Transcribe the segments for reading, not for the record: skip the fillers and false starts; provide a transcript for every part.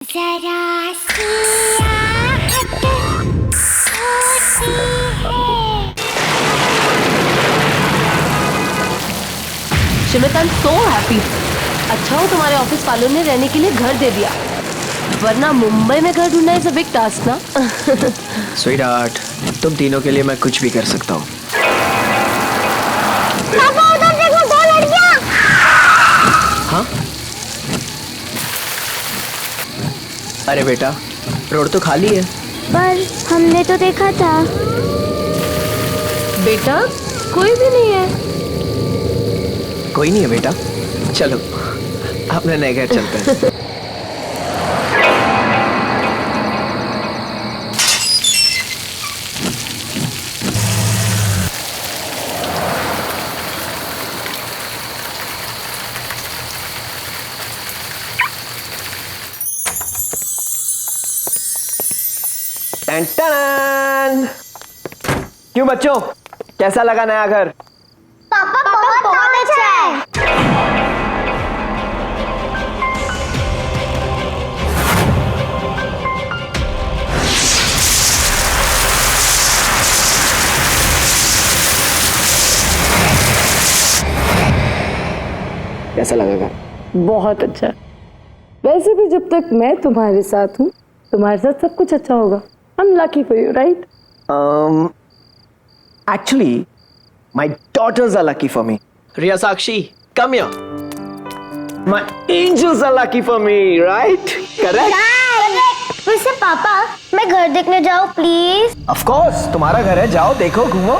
जरा सी आहट होती है। शिमित, आई एम सो हैप्पी। अच्छा हो तुम्हारे ऑफिस वालों ने रहने के लिए घर दे दिया, वरना मुंबई में घर ढूंढना इज अ बिग टास्क ना। स्वीटहार्ट, तुम तीनों के लिए मैं कुछ भी कर सकता हूँ। पापा उधर देखो, 2 लड़कियां। हाँ? अरे बेटा, रोड तो खाली है। पर हमने तो देखा था। बेटा कोई भी नहीं है। कोई नहीं है बेटा, चलो अपने नए घर चलते हैं। टन-टन! क्यों बच्चों, कैसा लगा नया घर? पापा बहुत अच्छा है। कैसा लगा घर? बहुत अच्छा। वैसे भी जब तक मैं तुम्हारे साथ हूँ, तुम्हारे साथ सब कुछ अच्छा होगा। I'm lucky for you, right? Actually, my daughters are lucky for me. Riya Sakshi, come here. My angels are lucky for me, right? Correct? वैसे पापा, मैं घर देखने जाऊँ प्लीज? Of course, तुम्हारा घर है, जाओ देखो घूमो।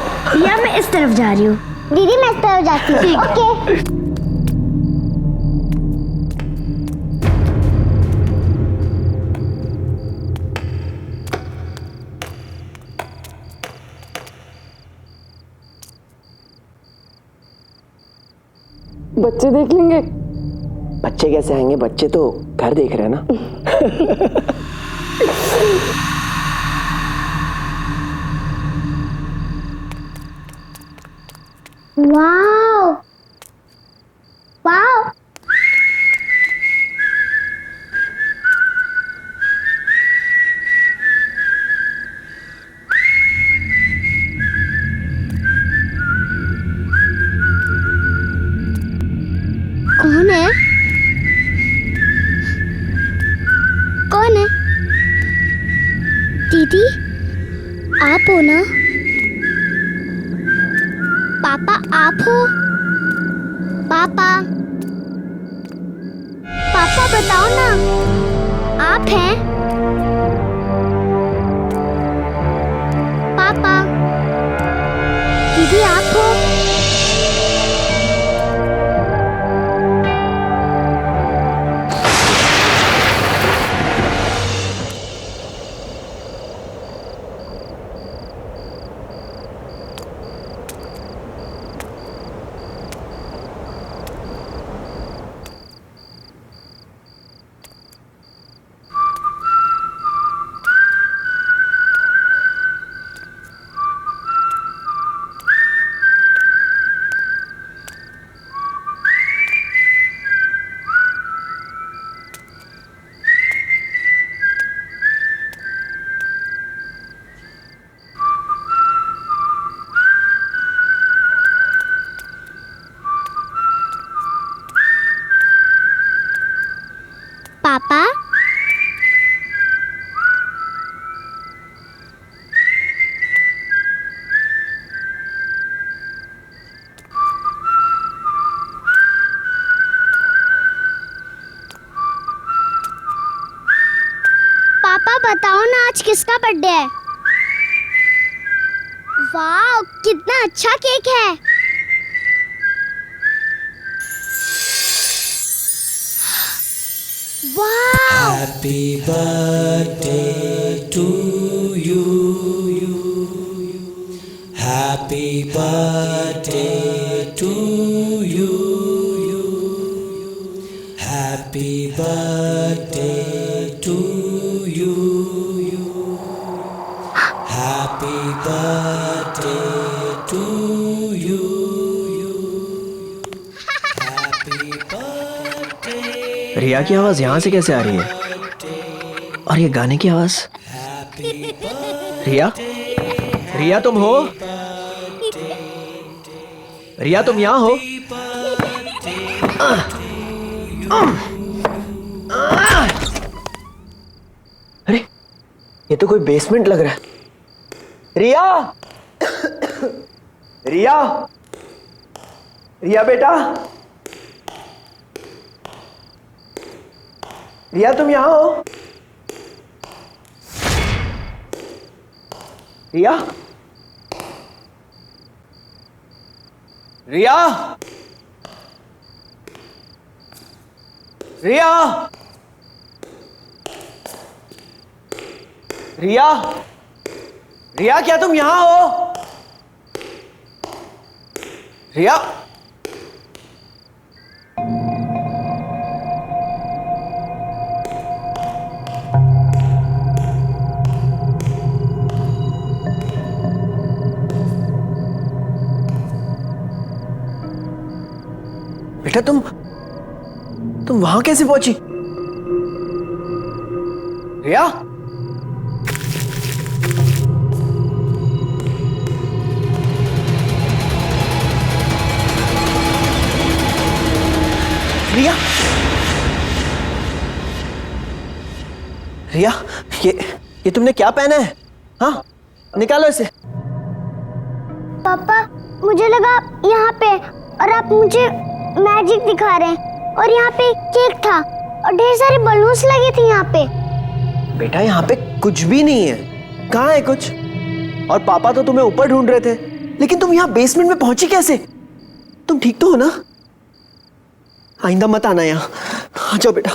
या मैं इस तरफ जा रही हूँ। दीदी मैं इस तरफ जाती हूँ। ओके। बच्चे देख लेंगे। बच्चे कैसे आएंगे, बच्चे तो घर देख रहे हैं ना। Wow wow. कौन है? कौन है? दीदी, आप हो ना? पापा आप हो? पापा, पापा बताओ ना, आप हैं? पापा, दीदी आप हो? पापा, पापा बताओ ना, आज किसका बर्थडे है? वाह, कितना अच्छा केक है। वाह। Happy birthday to you. Happy birthday to you. Happy birthday to you. Happy birthday to you. Happy birthday. रिया की आवाज यहाँ से कैसे आ रही है? और ये गाने की आवाज। रिया, रिया तुम हो? रिया तुम यहाँ हो? अरे ये तो कोई बेसमेंट लग रहा है। रिया, रिया, रिया बेटा, रिया तुम यहाँ हो? रिया, रिया, रिया, रिया, रिया क्या तुम यहां हो? रिया, बेटा तुम वहां कैसे पहुंची? रिया, रिया, रिया, ये तुमने क्या पहना है? हाँ, निकालो इसे। पापा मुझे लगा यहाँ पे और आप मुझे मैजिक दिखा रहे हैं और यहाँ पे केक था और ढेर सारे बलून्स लगे थे यहाँ पे। बेटा यहाँ पे कुछ भी नहीं है। कहाँ है कुछ? और पापा तो तुम्हें ऊपर ढूंढ रहे थे, लेकिन तुम यहाँ बेसमेंट में पहुंची कैसे? तुम ठीक तो हो ना? आइंदा मत आना यहाँ। आ जाओ बेटा।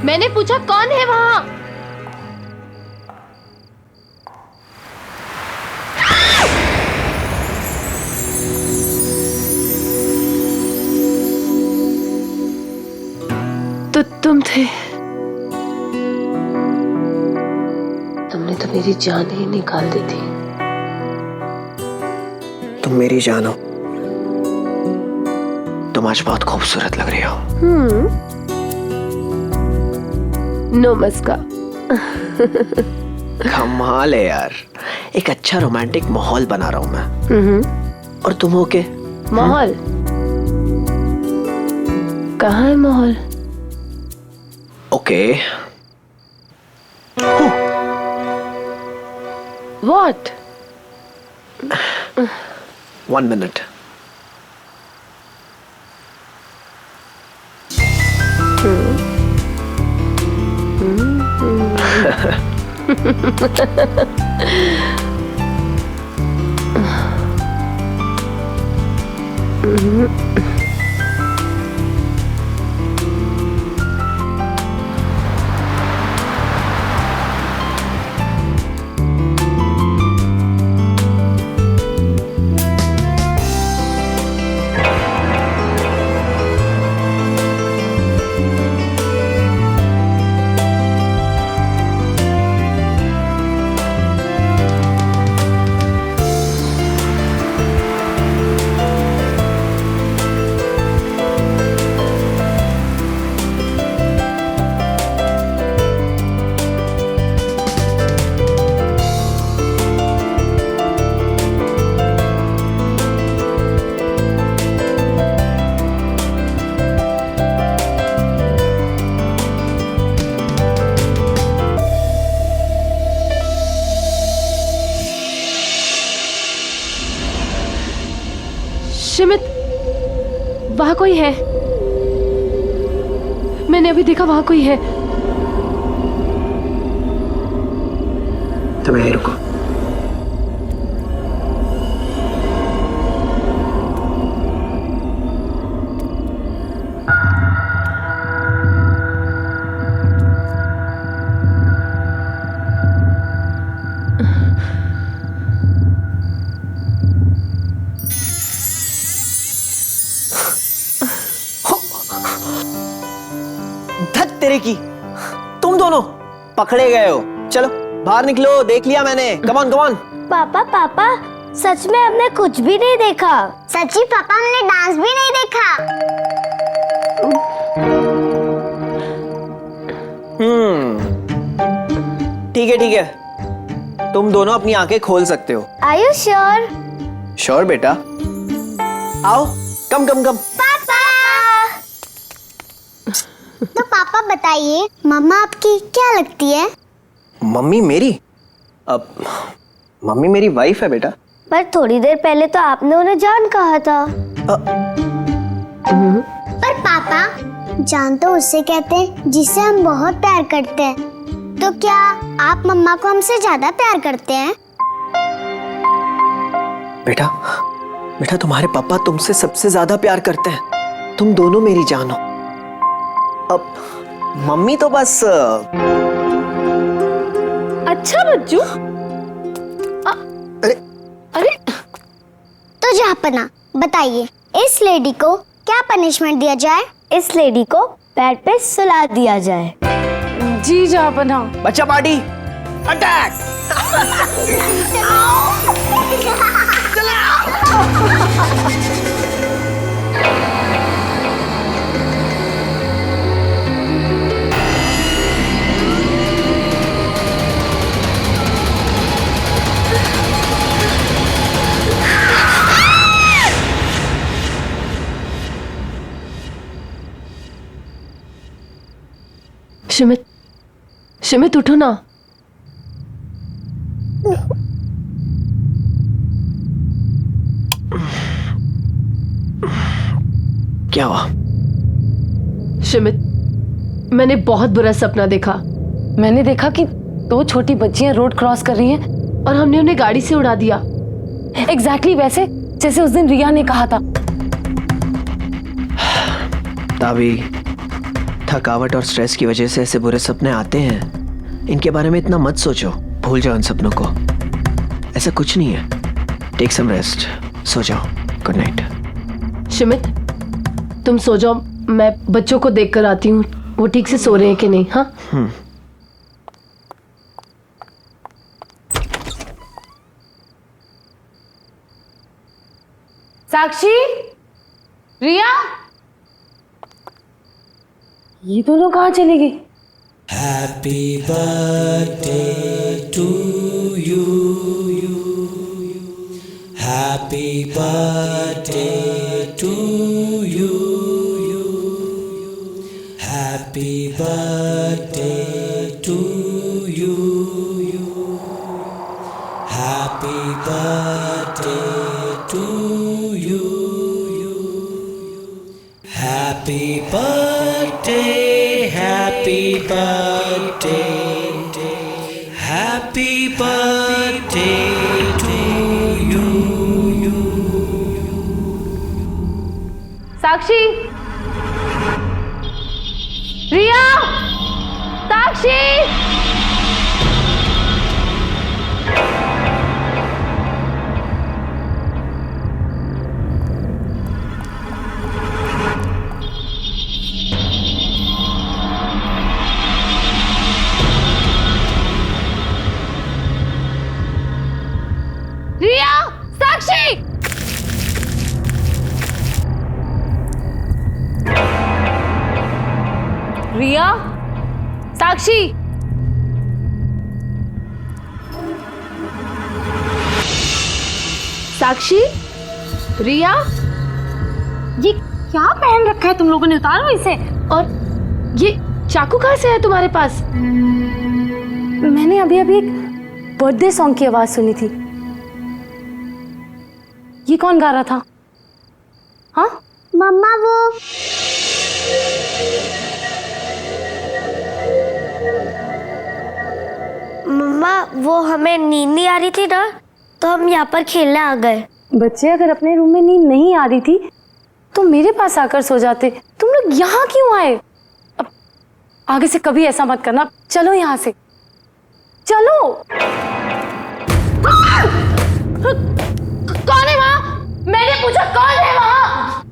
मैंने पूछा कौन है वहां? तो तुम थे। तुमने तो मेरी जान ही निकाल दी थी। तुम मेरी जान हो। तुम आज बहुत खूबसूरत लग रही हो। नो मस्का। कमाल है यार। एक अच्छा रोमांटिक माहौल बना रहा हूं मैं। और तुम हो के? माहौल? कहाँ है माहौल? ओके। What? 1 minute. कोई है। मैंने अभी देखा वहां कोई है। तुम यहीं रुको। धत तेरे की, तुम दोनों पकड़े गए हो। चलो बाहर निकलो, देख लिया मैंने। Come on come on. पापा पापा सच में हमने कुछ भी नहीं देखा। सच्ची पापा हमने डांस भी नहीं देखा। ठीक है, तुम दोनों अपनी आंखें खोल सकते हो। Are you sure? श्योर बेटा, आओ। कम कम कम। पापा तो पापा बताइए, मम्मा आपकी क्या लगती है? मम्मी मेरी? अब मम्मी मेरी वाइफ है बेटा। पर थोड़ी देर पहले तो आपने उन्हें जान कहा था। पर पापा, जान तो उससे कहते हैं जिससे हम बहुत प्यार करते हैं। तो क्या आप मम्मा को हमसे ज्यादा प्यार करते हैं? बेटा बेटा, तुम्हारे पापा तुमसे सबसे ज्यादा प्यार करते हैं। तुम दोनों मेरी जान हो। अब मम्मी तो बस अच्छा बच्चू। अरे अरे तो जहाँपना बताइए, इस लेडी को क्या पनिशमेंट दिया जाए? इस लेडी को बेड पे सुला दिया जाए। जी जहाँपना। बच्चा पार्टी अटैक। शिमित, शिमित उठो ना। क्या हुआ? शिमित, मैंने बहुत बुरा सपना देखा। मैंने देखा कि 2 छोटी बच्चियां रोड क्रॉस कर रही हैं और हमने उन्हें गाड़ी से उड़ा दिया। एग्जैक्टली वैसे जैसे उस दिन रिया ने कहा था। तावी, थकावट और स्ट्रेस की वजह से ऐसे बुरे सपने आते हैं। इनके बारे में इतना मत सोचो, भूल जाओ इन सपनों को। ऐसा कुछ नहीं है। टेक सम रेस्ट, सो जाओ। Good night. शिमित, तुम सो जाओ, मैं बच्चों को देख कर आती हूँ वो ठीक से सो रहे हैं कि नहीं। हाँ साक्षी, रिया, ये दोनों कहाँ चली गई? Happy birthday to you. Happy birthday to you. Happy birthday to you. Happy birthday to you. Happy birthday, happy birthday, happy birthday to you. साक्षी, रिया, साक्षी। रिया, साक्षी। रिया, साक्षी। साक्षी, रिया, ये क्या पहन रखा है तुम लोगों ने? उतारो इसे। और ये चाकू कहाँ से है तुम्हारे पास? मैंने अभी अभी एक बर्थडे सॉन्ग की आवाज सुनी थी। ये कौन गा रहा था? हाँ, मम्मा वो हमें नींद नहीं आ रही थी ना, तो हम यहाँ पर खेलने आ गए। बच्चे अगर अपने रूम में नींद नहीं आ रही थी तो मेरे पास आकर सो जाते। तुम लोग यहाँ क्यों आए? अब आगे से कभी ऐसा मत करना। चलो यहाँ से, चलो। कौन है वहाँ? मैंने पूछा कौन है वहाँ?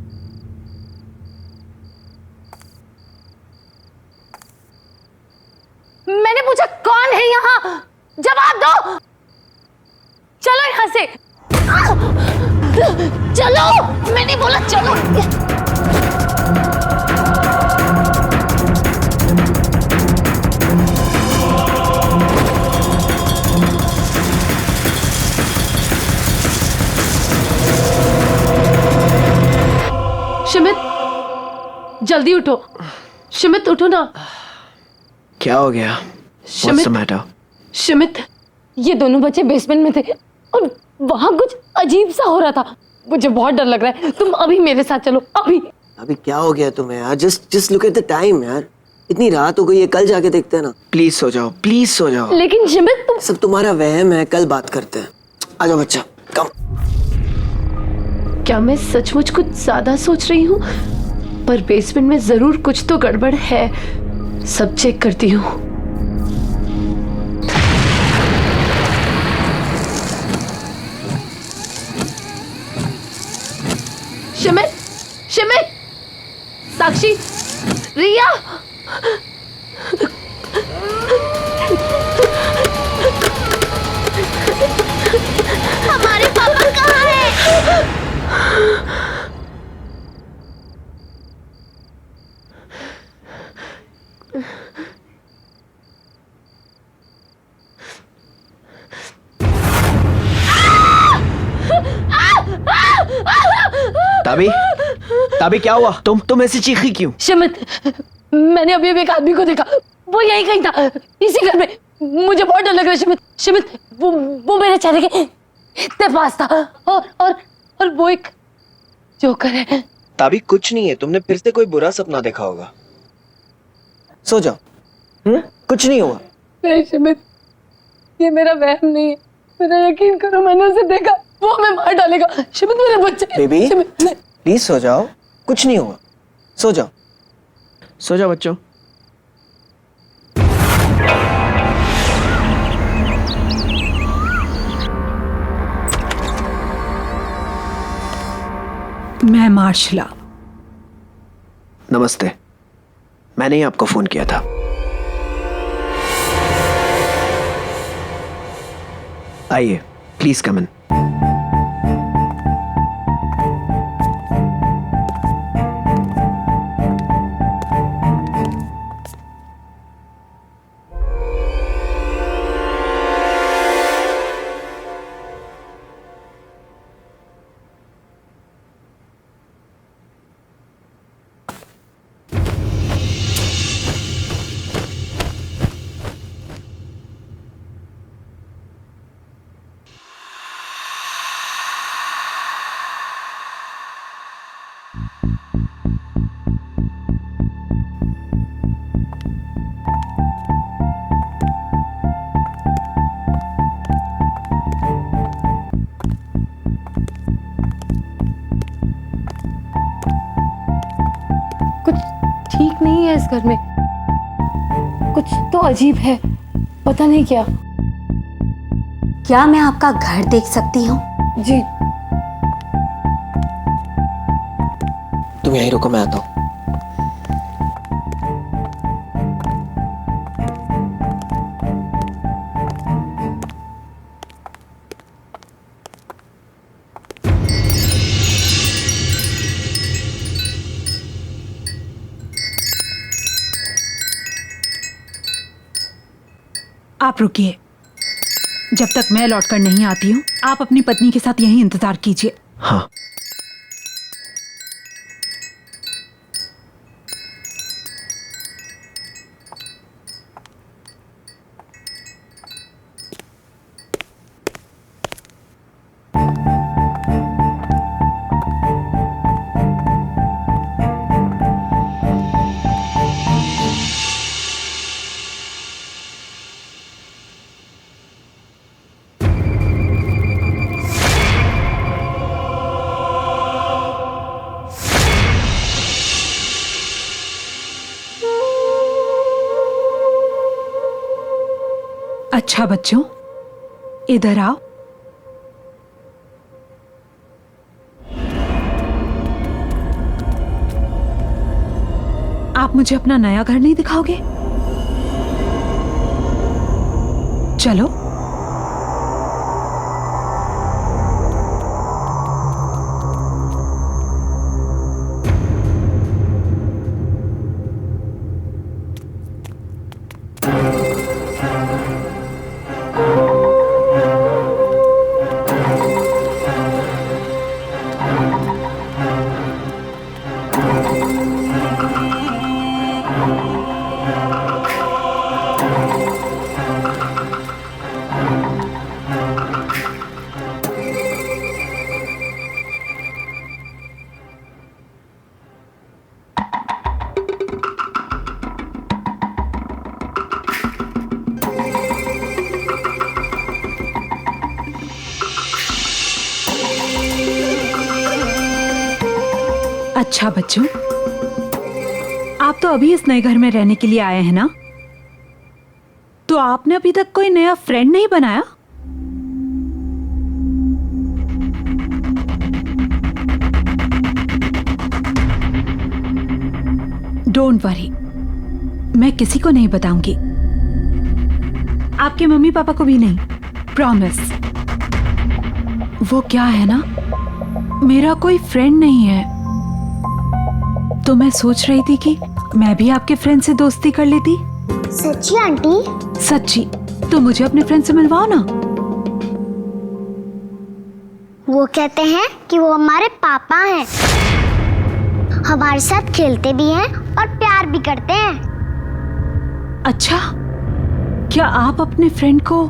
मैंने पूछा कौन है यहाँ? जवाब दो। चलो यहाँ से, चलो। मैंने बोला चलो। शिमित, जल्दी उठो। शिमित उठो ना। क्या हो गया? What's the matter? शिमित, ये दोनों बच्चे बेसमेंट में थे और वहां कुछ अजीब सा हो रहा था। मुझे बहुत डर लग रहा है। तुम अभी मेरे साथ चलो, अभी। अभी क्या हो गया तुम्हें यार? Just look at the time यार। इतनी रात हो गई है, कल जाके देखते हैं ना। प्लीज सो जाओ, प्लीज सो जाओ। लेकिन शिमित तुम। सब तुम्हारा वहम है, कल बात करते हैं। आ जाओ बच्चा, कम। क्या मैं सचमुच कुछ ज्यादा सोच रही हूँ? पर बेसमेंट में जरूर कुछ तो गड़बड़ है। सब चेक करती हूँ। शिमित, शिमित, साक्षी, रिया, हमारे पापा कहाँ हैं? ताबी, ताबी क्या हुआ? तुम ऐसी चीखी क्यों? शिमित, मैंने अभी एक आदमी को देखा। वो यही कहीं था, इसी घर में। मुझे बहुत डर लग रहा है शिमित। शिमित, वो मेरे चेहरे के इतने पास था। और वो एक जोकर है। ताबी कुछ नहीं है, तुमने फिर से कोई बुरा सपना देखा होगा। सो जाओ। कुछ नहीं हुआ। नहीं शिमित, ये मेरा वहम नहीं है। मेरा यकीन करो, मैंने उसे देखा। वो हमें मार डालेगा। शिमित, मेरे बच्चे। बेबी, शिमित, नहीं। प्लीज सो जाओ, कुछ नहीं हुआ। सो जाओ, सो जाओ बच्चों। मैं मार्शला। नमस्ते, मैंने ही आपको फोन किया था। आइए, प्लीज कम इन। कुछ ठीक नहीं है इस घर में। कुछ तो अजीब है, पता नहीं क्या। क्या मैं आपका घर देख सकती हूँ? जी। तुम यहीं रुको, मैं आता हूँ। आप रुकिए, जब तक मैं लौटकर नहीं आती हूँ आप अपनी पत्नी के साथ यहीं इंतजार कीजिए। हाँ। अच्छा बच्चों, इधर आओ। आप मुझे अपना नया घर नहीं दिखाओगे? चलो। अच्छा बच्चों, आप तो अभी इस नए घर में रहने के लिए आए हैं ना? तो आपने अभी तक कोई नया फ्रेंड नहीं बनाया? डोंट वरी, मैं किसी को नहीं बताऊंगी, आपके मम्मी पापा को भी नहीं, प्रॉमिस। वो क्या है ना, मेरा कोई फ्रेंड नहीं है, तो मैं सोच रही थी कि मैं भी आपके फ्रेंड से दोस्ती कर लेती। सच्ची आंटी? सच्ची। तो मुझे अपने फ्रेंड से मिलवाओ ना। वो कहते हैं कि वो हमारे पापा हैं, हमारे साथ खेलते भी हैं और प्यार भी करते हैं। अच्छा, क्या आप अपने फ्रेंड को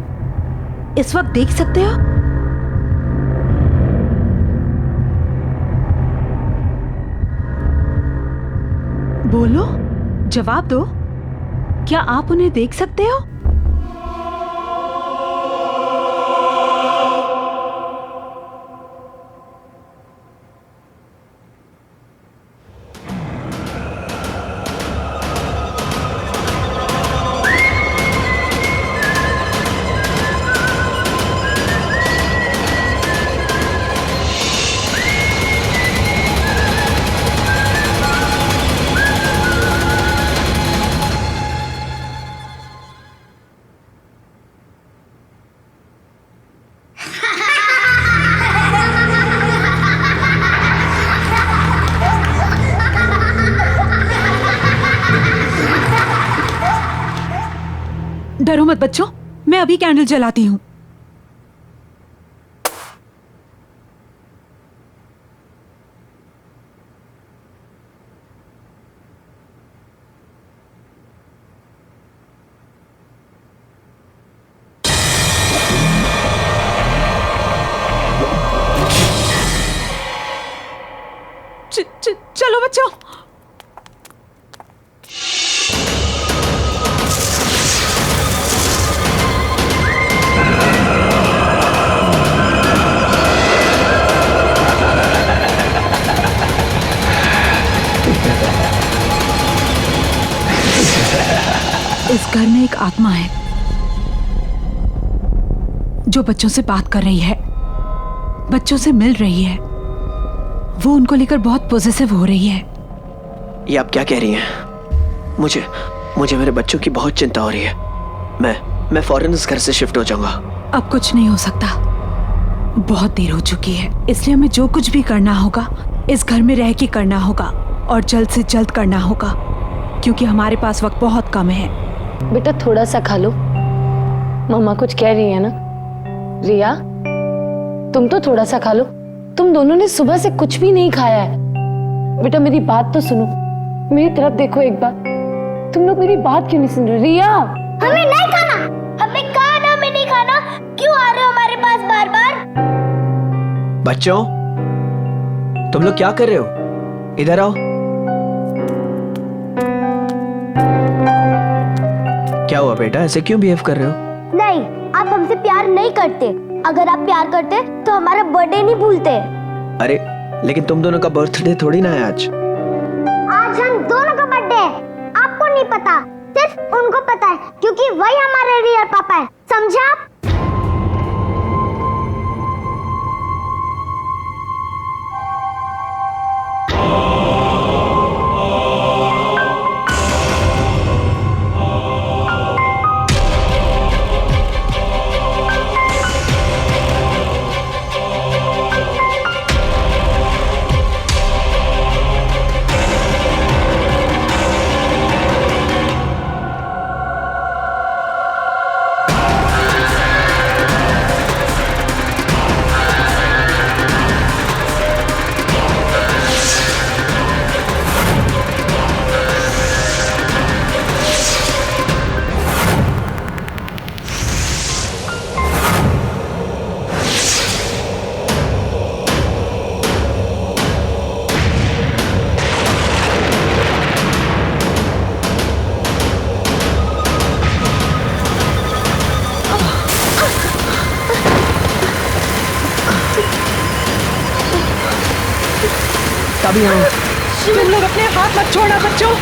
इस वक्त देख सकते हो? बोलो, जवाब दो, क्या आप उन्हें देख सकते हो? डरो मत बच्चों, मैं अभी कैंडल जलाती हूँ। चलो बच्चों। इस घर में एक आत्मा है जो बच्चों से बात कर रही है, बच्चों से मिल रही है। वो उनको लेकर बहुत पॉजिटिव हो रही है। ये आप क्या कह रही हैं? मुझे मेरे बच्चों की बहुत चिंता हो रही है। मैं फौरन इस घर से शिफ्ट हो जाऊंगा। अब कुछ नहीं हो सकता, बहुत देर हो चुकी है। इसलिए हमें जो कुछ भी करना होगा इस घर में रह के करना होगा और जल्द से जल्द करना होगा, क्योंकि हमारे पास वक्त बहुत कम है। बेटा थोड़ा सा खा लो, मम्मा कुछ कह रही है ना। रिया, तुम तो थोड़ा सा खा लो, तुम दोनों ने सुबह से कुछ भी नहीं खाया है। बेटा मेरी बात तो सुनो, मेरी तरफ देखो एक बार। तुम लोग मेरी बात क्यों नहीं सुन रहे? रिया, हमें नहीं खाना, हमें कहा ना हमें नहीं खाना, क्यों आ रहे हो हमारे पास बार बार? बच्चों, तुम लोग क्या कर रहे हो? इधर आओ। क्या हुआ बेटा, ऐसे क्यों बिहेव कर रहे हो? नहीं, आप हमसे प्यार नहीं करते। अगर आप प्यार करते तो हमारा बर्थडे नहीं भूलते। अरे लेकिन तुम दोनों का बर्थडे थोड़ी ना है आज। आज हम दोनों का बर्थडे है, आपको नहीं पता। सिर्फ उनको पता है, क्योंकि वही हमारे रियल पापा है, समझा आप? तभी हम तुम लोग अपने हाथ मत छोड़ना बच्चों।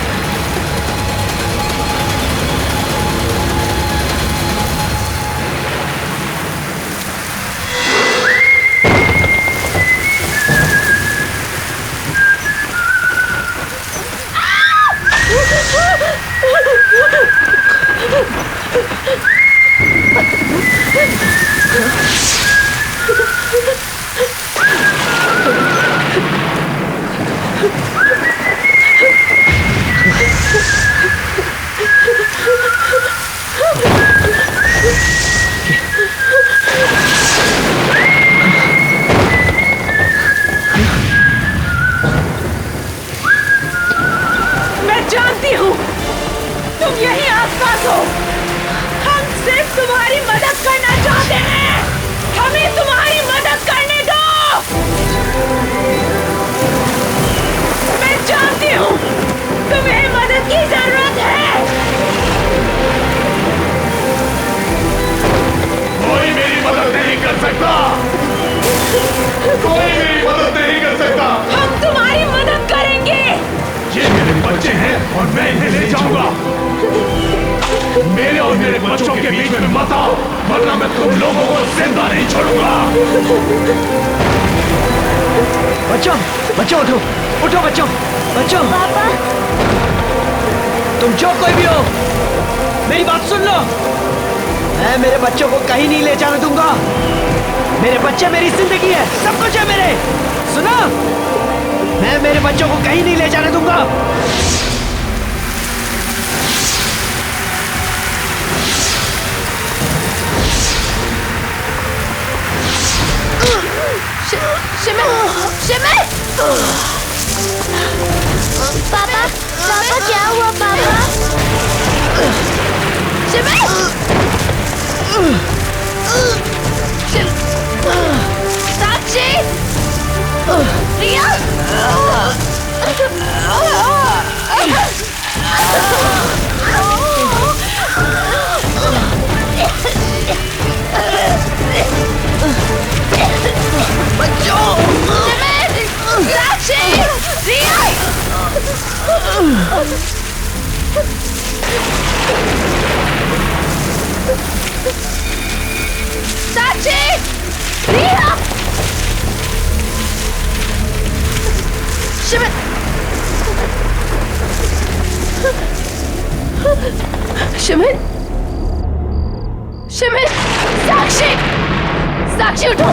मैं जानती हूँ तुम यहीं आसपास हो। हम सिर्फ तुम्हारी मदद करना चाहते हैं। हमें तुम्हारी मदद करने दो। मैं जानती हूँ तुम्हें मदद की जरूरत है। कोई मेरी मदद नहीं कर सकता। कोई मेरी मदद नहीं कर सकता। हम तुम्हारी मदद करेंगे। ये मेरे बच्चे हैं और मैं इन्हें ले जाऊंगा। मेरे और मेरे बच्चों के बीच में मत आओ, वरना मैं तुम लोगों को जिंदा नहीं छोड़ूंगा। बच्चों, बच्चों उठो, उठो बच्चों, बच्चों। पापा तुम जो कोई भी हो, मेरी बात सुन लो। मैं मेरे बच्चों को कहीं नहीं ले जाने दूंगा। मेरे बच्चे मेरी जिंदगी है, सब कुछ है मेरे। सुनो, मैं मेरे बच्चों को कहीं नहीं ले जाने दूंगा। पापा पापा क्या हुआ पापा? साक्षी, रिया, शिमित, शिमित, साक्षी, साक्षी उठो।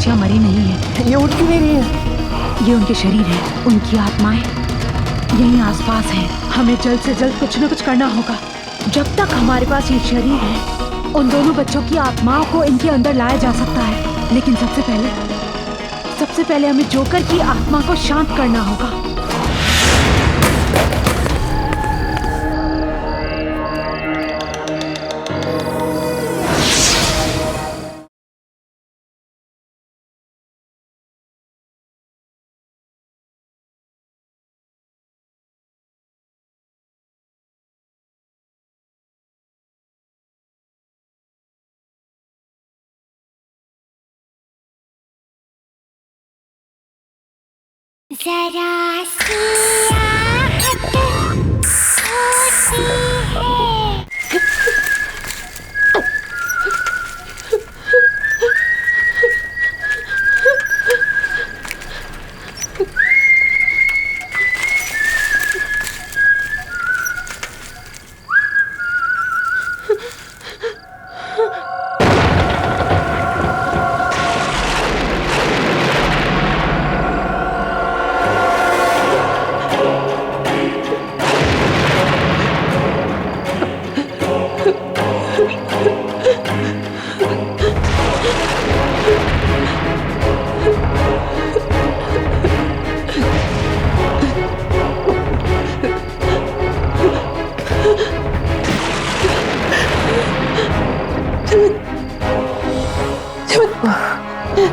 बच्चियां मरी नहीं हैं। ये उठ क्यों नहीं रही है? ये उनके शरीर हैं, उनकी आत्माएं यहीं आसपास हैं। हमें जल्द से जल्द कुछ न कुछ करना होगा। जब तक हमारे पास ये शरीर है, उन दोनों बच्चों की आत्माओं को इनके अंदर लाया जा सकता है। लेकिन सबसे पहले हमें जोकर की आत्मा को शांत करना होगा। जरा सी आहट होती है।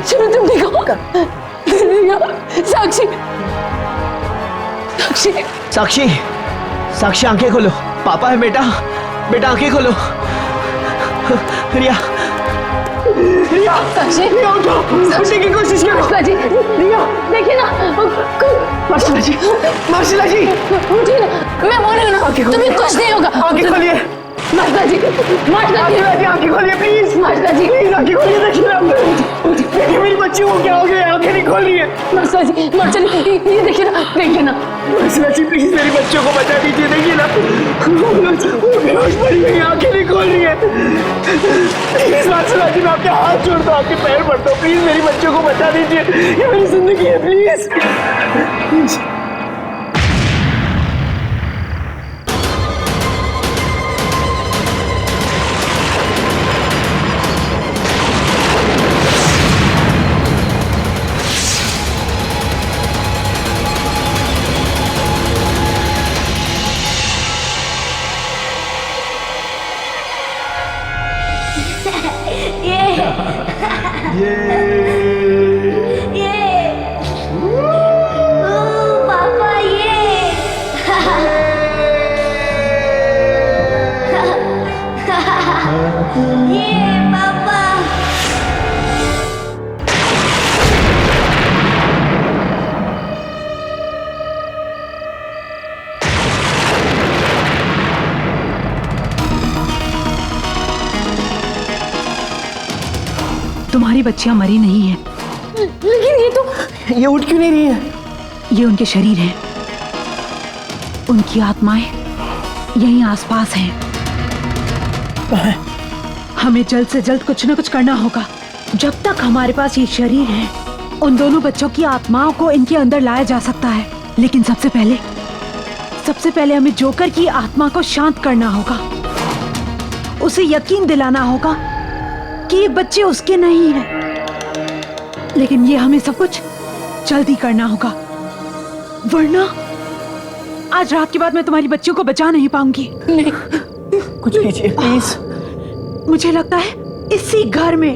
शिमित तुम ठीक हो? साक्षी साक्षी साक्षी, साक्षी आंखें खोलो। पापा है बेटा, बेटा आंखें खोलो। रिया, रिया, साक्षी रिया उठो, उठने की कोशिश करो। मार्शला जी, रिया, देखिए ना, मार्शला जी, मार्शला जी, उठिए ना, मैं बोल रही हूँ ना, तुम्हें कुछ नहीं होगा। आंखें खोलिए। मार्शला जी, मार्शला जी, आंखें खोलिए प्लीज। मार्शला जी, प्लीज आंखें खोलिए। देखिए मेरी बच्ची को क्या हो गया, आंखें नहीं खोल रही है। मार्शला जी, मार्शला जी, ये देखिए ना। मार्शला जी प्लीज मेरी बच्चों को बचा दीजिए। देखिए ना, वो बेहोश पड़ी हुई है, आंखें नहीं खोल रही है। प्लीज मार्शला जी, मैं आपके हाथ जोड़ता हूँ, आपके पैर पड़ता हूँ, प्लीज मेरी बच्चों को बचा दीजिए। ये मेरी जिंदगी है, प्लीज। पापा ये पापा। तुम्हारी बच्चियां मरी नहीं हैं। लेकिन ये उठ क्यों नहीं रही है? ये उनके शरीर हैं, उनकी आत्माएं यहीं आसपास हैं। हमें जल्द से जल्द कुछ न कुछ करना होगा। जब तक हमारे पास ये शरीर है, उन दोनों बच्चों की आत्माओं को इनके अंदर लाया जा सकता है। लेकिन सबसे पहले हमें जोकर की आत्मा को शांत करना होगा। उसे यकीन दिलाना होगा कि ये बच्चे उसके नहीं हैं। लेकिन ये हमें सब कुछ जल्दी करना होगा, वरना आज रात के बाद मैं तुम्हारी बच्चियों को बचा नहीं पाऊंगी। नहीं, कुछ कीजिए प्लीज। मुझे लगता है इसी घर में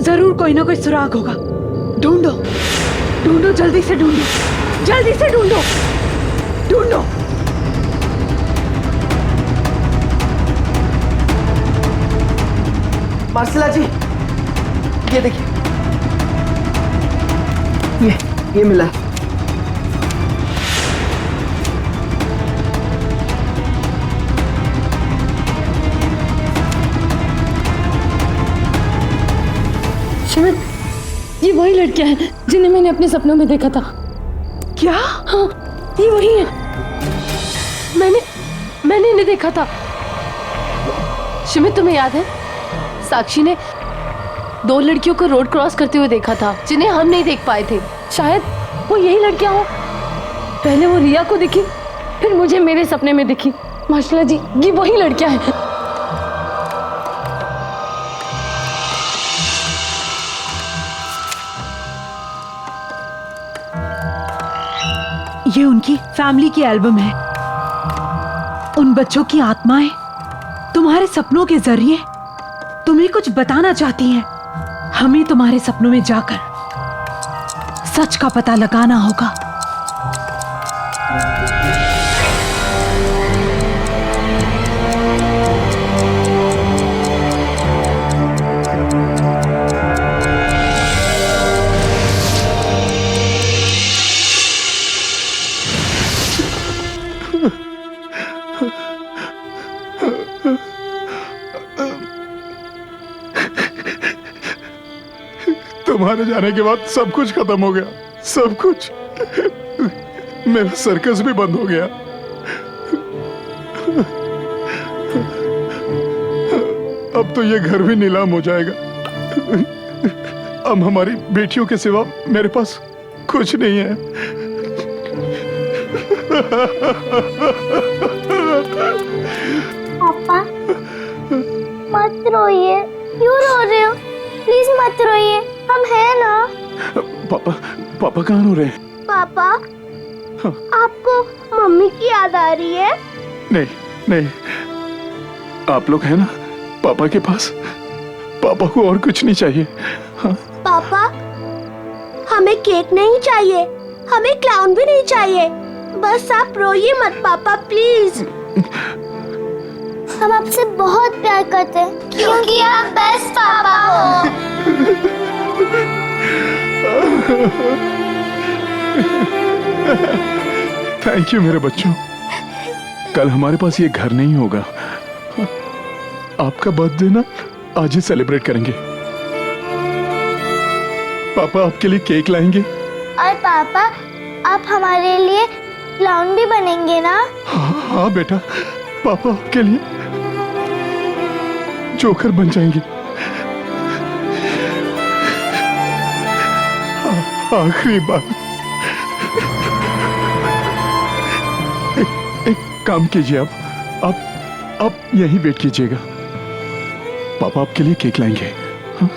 जरूर कोई ना कोई सुराग होगा। ढूंढो, ढूंढो, जल्दी से ढूंढो, जल्दी से ढूंढो, ढूंढो। मार्शला जी, ये देखिए, ये मिला। शिमित, ये वही लड़कियां हैं जिन्हें मैंने अपने सपनों में देखा था। क्या? हाँ, ये वही है। मैंने इन्हें देखा था। शिमित, तुम्हें याद है साक्षी ने 2 लड़कियों को रोड क्रॉस करते हुए देखा था जिन्हें हम नहीं देख पाए थे। शायद वो यही लड़कियां हो। पहले वो रिया को दिखी, फिर मुझे मेरे सपने में दिखी। माशाल्लाह जी, ये वही लड़कियां हैं। ये उनकी फैमिली की एल्बम है। उन बच्चों की आत्माएं तुम्हारे सपनों के जरिए तुम्हें कुछ बताना चाहती हैं। हमें तुम्हारे सपनों में जाकर सच का पता लगाना होगा। तुम्हारे जाने के बाद सब कुछ खत्म हो गया, सब कुछ। मेरा सर्कस भी बंद हो गया। अब तो ये घर भी नीलाम हो जाएगा। अब हमारी बेटियों के सिवा मेरे पास कुछ नहीं है। पापा मत रोइए, क्यों रो रहे हो? प्लीज मत रोइए, हम हैं ना। पापा कहाँ रो रहे हैं? पापा आपको मम्मी की याद आ रही है? नहीं, आप लोग हैं ना पापा के पास। पापा को और कुछ नहीं चाहिए। हाँ? पापा हमें केक नहीं चाहिए, हमें क्लाउन भी नहीं चाहिए। बस आप रोइए मत पापा, प्लीज। हम आपसे बहुत प्यार करते हैं क्योंकि आप बेस्ट पापा हो। थैंक यू मेरे बच्चों। कल हमारे पास ये घर नहीं होगा। आपका बर्थडे ना आज ही सेलिब्रेट करेंगे। पापा आपके लिए केक लाएंगे। और पापा आप हमारे लिए क्लाउन भी बनेंगे ना? हाँ बेटा, पापा आपके लिए जोकर बन जाएंगे। आखिरी बार एक काम कीजिए, आप यहीं वेट कीजिएगा। पापा आपके लिए केक लाएंगे। हाँ?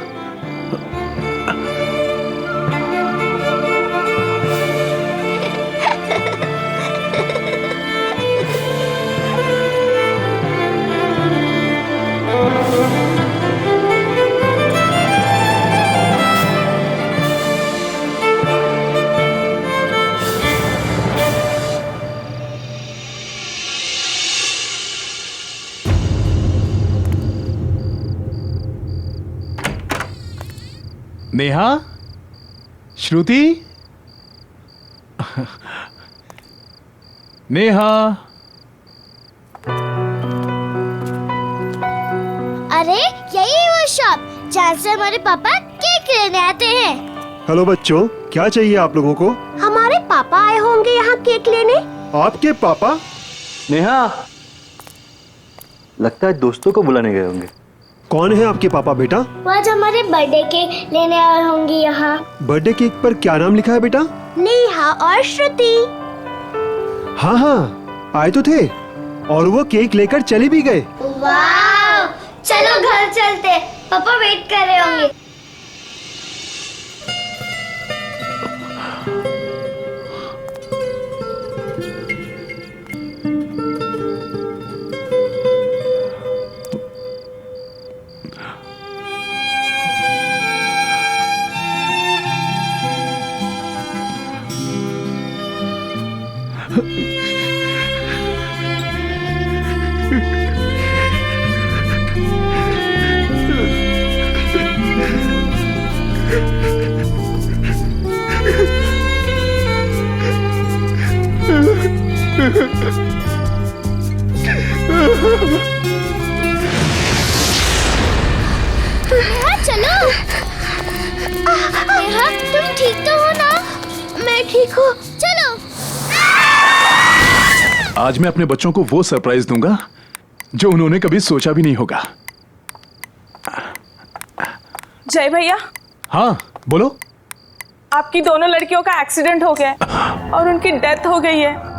नेहा, श्रुति, नेहा। अरे यही वो शॉप जहाँ से हमारे पापा केक लेने आते हैं। हेलो बच्चों, क्या चाहिए आप लोगों को? हमारे पापा आए होंगे यहाँ केक लेने। आपके पापा? नेहा, लगता है दोस्तों को बुलाने गए होंगे। कौन है आपके पापा बेटा? वो आज हमारे बर्थडे केक लेने आए होंगे यहाँ। बर्थडे केक पर क्या नाम लिखा है बेटा? नेहा और श्रुति। हाँ, आए तो थे और वो केक लेकर चले भी गए। वाह, चलो घर चलते, पापा वेट कर रहे होंगे। नेहा चलो। नेहा तुम ठीक तो हो ना? मैं ठीक हूँ, चलो। आज मैं अपने बच्चों को वो सरप्राइज दूंगा जो उन्होंने कभी सोचा भी नहीं होगा। जय भैया, हाँ बोलो। आपकी दोनों लड़कियों का एक्सीडेंट हो गया है और उनकी डेथ हो गई है।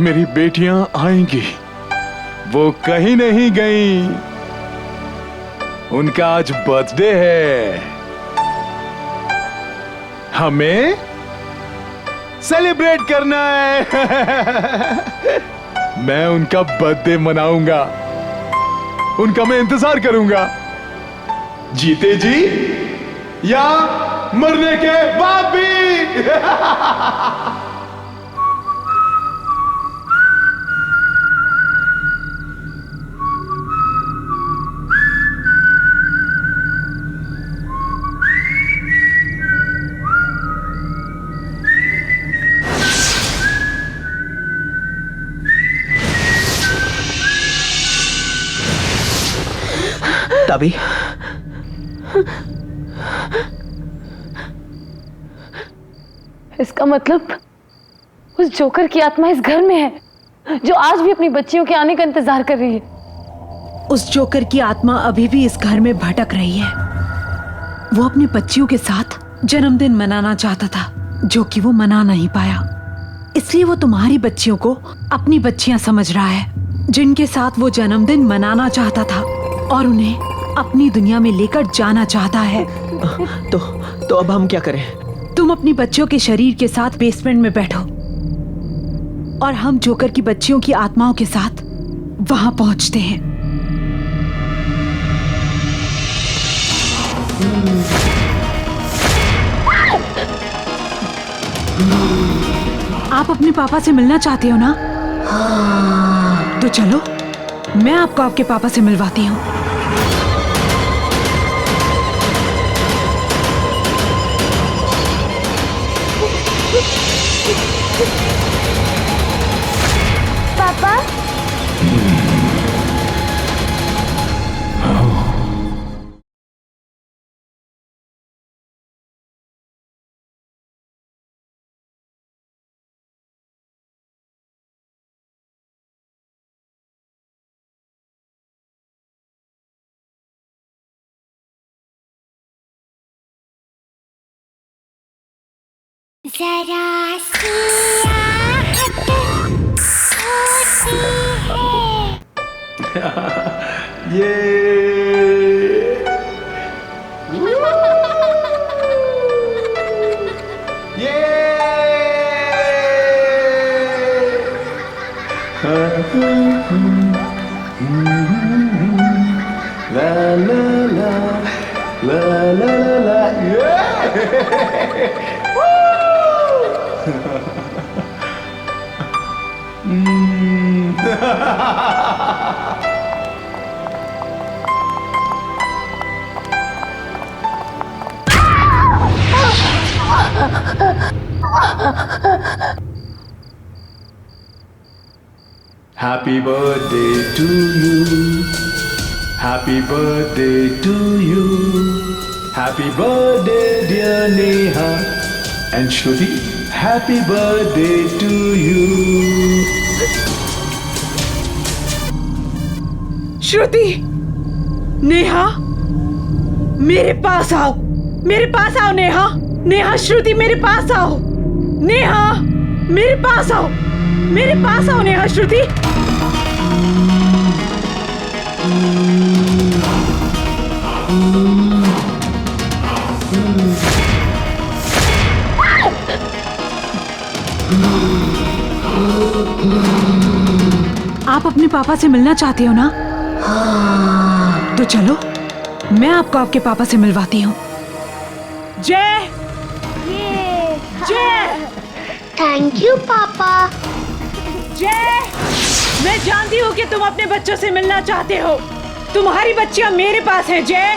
मेरी बेटियां आएंगी, वो कहीं नहीं गई। उनका आज बर्थडे है, हमें सेलिब्रेट करना है। मैं उनका बर्थडे मनाऊंगा, उनका मैं इंतजार करूंगा, जीते जी या मरने के बाद भी। तभी इसका मतलब उस जोकर की आत्मा इस घर में है, जो आज भी अपनी बच्चियों के आने का इंतजार कर रही है। उस जोकर की आत्मा अभी भी इस घर में भटक रही है। वो अपनी बच्चियों के साथ जन्मदिन मनाना चाहता था, जो कि वो मना नहीं पाया। इसलिए वो तुम्हारी बच्चियों को अपनी बच्चियां समझ रहा है, जिनके साथ वो जन्मदिन मनाना चाहता था और उन्हें अपनी दुनिया में लेकर जाना चाहता है। तो अब हम क्या करें? तुम अपनी बच्चियों के शरीर के साथ बेसमेंट में बैठो और हम जोकर की बच्चियों की आत्माओं के साथ वहां पहुंचते हैं। आप अपने पापा से मिलना चाहते हो ना? तो चलो, मैं आपको आपके पापा से मिलवाती हूँ। पापा, जरा सी आहट होती है। ये ला ला ला ला ला ला Happy birthday to you. Happy birthday to you. Happy birthday dear Neha and Shruti. Happy birthday to you. श्रुति, नेहा, मेरे पास आओ, मेरे पास आओ नेहा, नेहा, श्रुति मेरे पास आओ, नेहा, मेरे पास आओ, मेरे पास आओ नेहा, श्रुति। आप अपने पापा से मिलना चाहते हो ना? तो चलो, मैं आपको आपके पापा से मिलवाती हूँ। जय, ये जय, थैंक यू पापा। जय, मैं जानती हूँ कि तुम अपने बच्चों से मिलना चाहते हो। तुम्हारी बच्चियाँ मेरे पास हैं जय।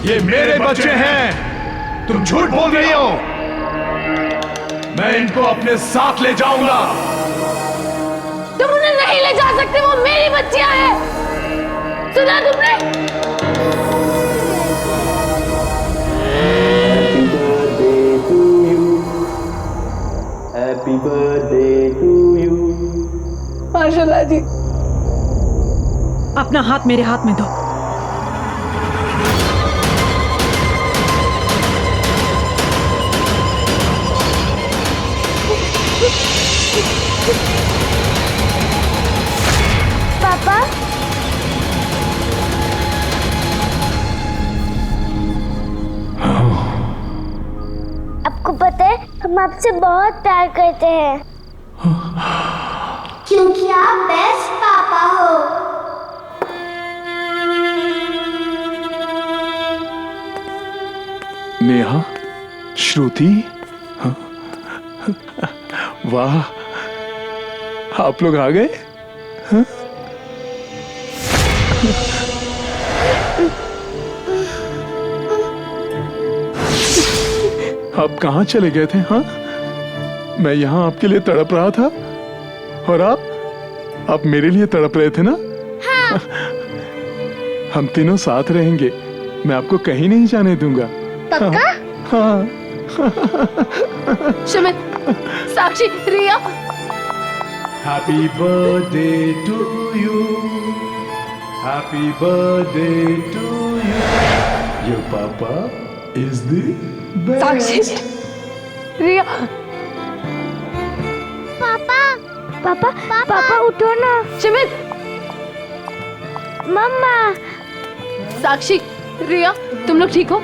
ये मेरे बच्चे हैं, तुम झूठ बोल रही हो। मैं इनको अपने साथ ले जाऊंगा। तुम उन्हें नहीं ले जा सकते, वो मेरी बच्चियां हैं। सुना तुमने? Happy birthday to you. माशाल्लाह जी। अपना हाथ मेरे हाथ में दो। पापा, आपको पता है हम आपसे बहुत प्यार करते हैं क्योंकि आप बेस्ट पापा हो। नेहा, श्रुति, हाँ? वाह, आप लोग आ गए। हाँ? आप कहाँ चले गए थे? हाँ, मैं यहाँ आपके लिए तड़प रहा था और आप मेरे लिए तड़प रहे थे ना? हाँ। हम तीनों साथ रहेंगे, मैं आपको कहीं नहीं जाने दूंगा। पक्का? हाँ। शमित, साक्षी, रिया। Happy birthday to you. Happy birthday to you. Your papa is the best. साक्षी, रिया। पापा, पापा, पापा उठो ना। शमित, मम्मा। साक्षी, रिया, तुम लोग ठीक हो?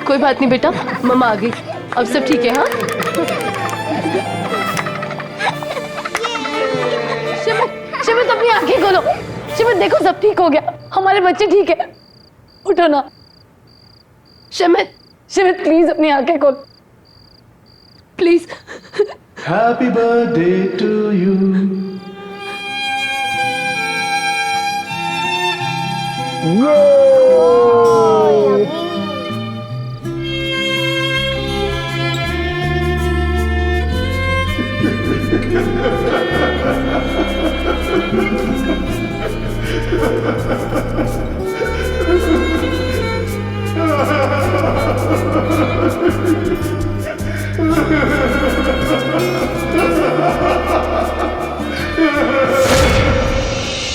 कोई बात नहीं बेटा, मम्मा आ गई, अब सब ठीक है। हाँ, शमित अपनी आंखें खोलो। शमित देखो, सब ठीक हो गया, हमारे बच्चे ठीक है। उठो ना शमित। शमित प्लीज अपनी आंखें खोलो, please. Happy birthday to you.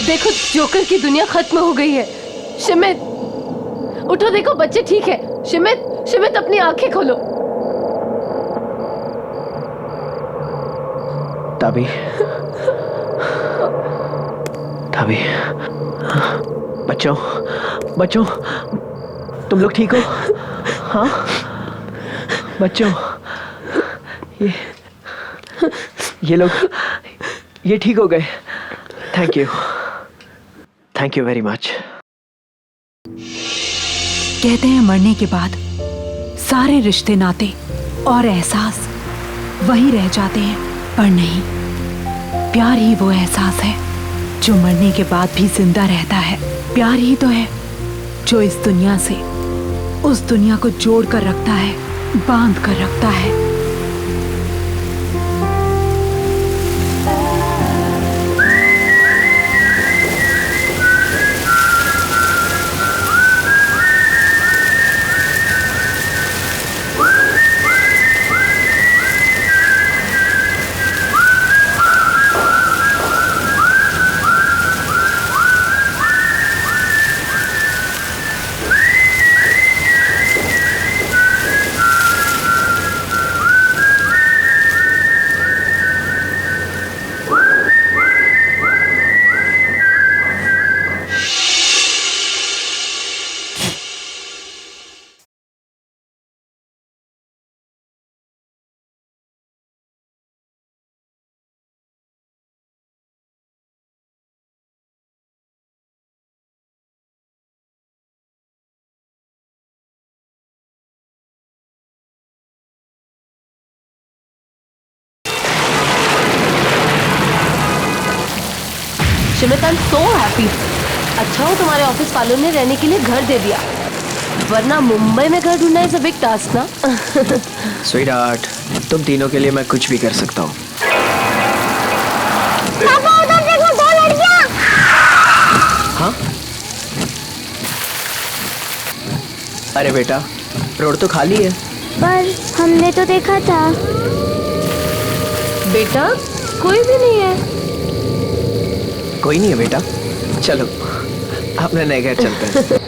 देखो जोकर की दुनिया खत्म हो गई है। शमित उठो, देखो बच्चे ठीक है। शमित, शमित अपनी आंखें खोलो। ताबी, ताबी, बच्चों, बच्चों, तुम लोग ठीक हो? हाँ, बच्चों, ये लोग, ये ठीक हो गए। Thank you, thank you very much. कहते हैं मरने के बाद सारे रिश्ते, नाते और एहसास वही रह जाते हैं, पर नहीं, प्यार ही वो एहसास है जो मरने के बाद भी जिंदा रहता है। प्यार ही तो है जो इस दुनिया से उस दुनिया को जोड़ कर रखता है, बांध कर रखता है। शिमित आई एम सो हैप्पी। अच्छा हो तुम्हारे ऑफिस वालों ने रहने के लिए घर दे दिया, वरना मुंबई में घर ढूंढना इज अ बिग टास्क ना। स्वीटहार्ट, तुम तीनों के लिए मैं कुछ भी कर सकता हूँ। पापा उधर देखो, 2 लड़कियां। हाँ? अरे बेटा, रोड तो खाली है। पर हमने तो देखा था। बेटा कोई भी नहीं है। कोई नहीं है बेटा, चलो अपने नए घर चलते हैं।